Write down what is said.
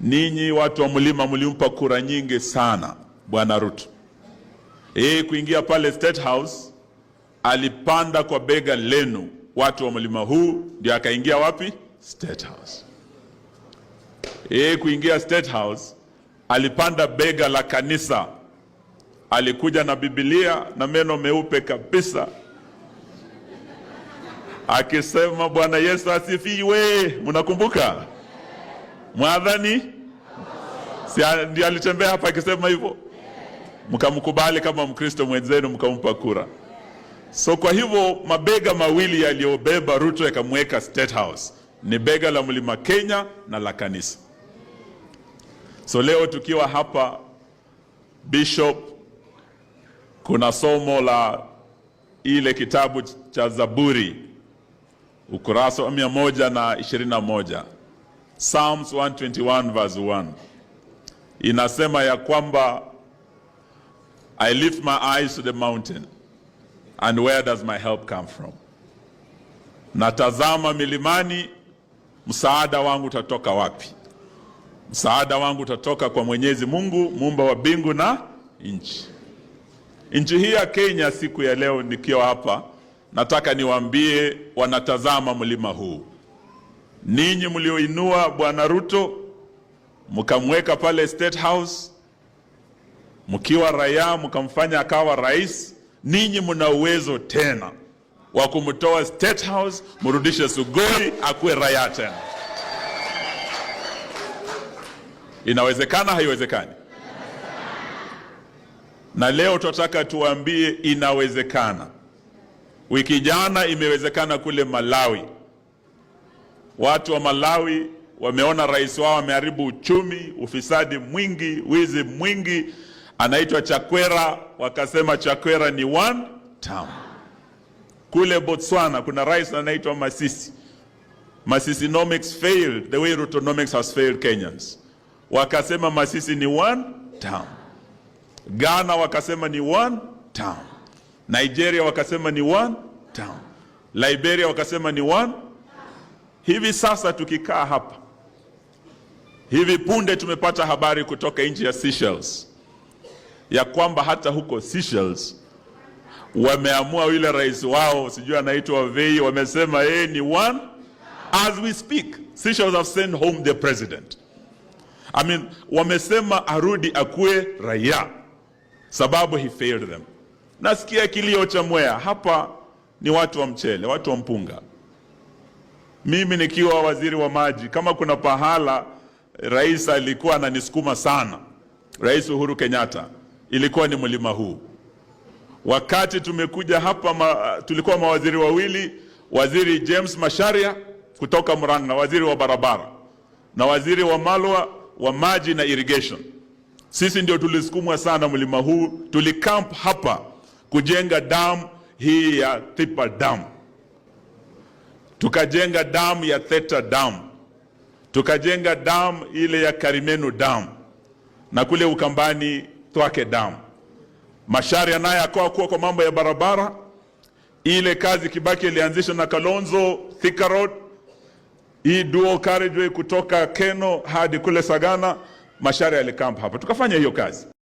ninyi watu wa mlima mlimpa kura nyingi sana Bwana Ruto. Kuingia pale State House, alipanda kwa bega lenu watu wa mlima huu, ndio akaingia wapi? State House. Kuingia State House, alipanda bega la kanisa. Alikuja na Biblia na meno meupe kabisa, akisema Bwana Yesu asifiwe. Mnakumbuka? Mwadhani? Si ndiye alitembea hapa akisema hivyo? Mkamkubali kama Mkristo mwenzenu, mkampa kura. So kwa hivyo mabega mawili yaliyobeba Ruto yakamweka State House ni bega la Mlima Kenya na la kanisa. So leo tukiwa hapa Bishop, kuna somo la ile kitabu cha Zaburi ukurasa wa 121, Psalms 121 verse 1. Inasema ya kwamba I lift my eyes to the mountain, and where does my help come from? Natazama milimani, msaada wangu utatoka wapi? Msaada wangu utatoka kwa Mwenyezi Mungu, muumba wa mbingu na nchi. Nchi hii ya Kenya, siku ya leo nikiwa hapa, nataka niwaambie wanatazama mlima huu. Ninyi mlioinua Bwana Ruto, mkamweka pale State House, mkiwa raia, mkamfanya akawa rais, ninyi mna uwezo tena wa kumtoa State House, mrudishe Sugoi akuwe raia tena. Inawezekana, haiwezekani? Na leo tunataka tuambie inawezekana. Wiki jana imewezekana kule Malawi. Watu wa Malawi wameona rais wao ameharibu uchumi, ufisadi mwingi, wizi mwingi, anaitwa Chakwera, wakasema Chakwera ni one term. Kule Botswana kuna rais anaitwa Masisi. Masisinomics failed the way Rutonomics has failed Kenyans. Wakasema Masisi ni one term. Ghana wakasema ni one term. Nigeria wakasema ni one term. Liberia wakasema ni one. Hivi sasa tukikaa hapa, hivi punde tumepata habari kutoka nchi ya Seychelles ya kwamba hata huko Seychelles wameamua yule rais wao, sijui anaitwa Vei, wamesema ni one. As we speak, Seychelles have sent home the president. Wamesema arudi akue raia, sababu he failed them. Nasikia kilio cha Mwea. Hapa ni watu wa mchele, watu wa mpunga. Mimi nikiwa waziri wa maji, kama kuna pahala rais alikuwa ananisukuma sana, Rais Uhuru Kenyatta, ilikuwa ni mlima huu. Wakati tumekuja hapa tulikuwa mawaziri wawili, waziri James Macharia kutoka Murang'a, waziri wa barabara, na waziri wa Malwa wa maji na irrigation. Sisi ndio tulisukumwa sana mlima huu. Tulikamp hapa kujenga dam hii ya Thipa Dam, tukajenga dam ya Theta Dam, tukajenga dam ile ya Karimenu Dam, na kule Ukambani Twake Dam. Macharia naye akawa kwa mambo ya barabara. Ile kazi Kibaki ilianzisha na Kalonzo, Thika Road, hii dual carriageway kutoka Keno hadi kule Sagana, Macharia alikamp hapa, tukafanya hiyo kazi.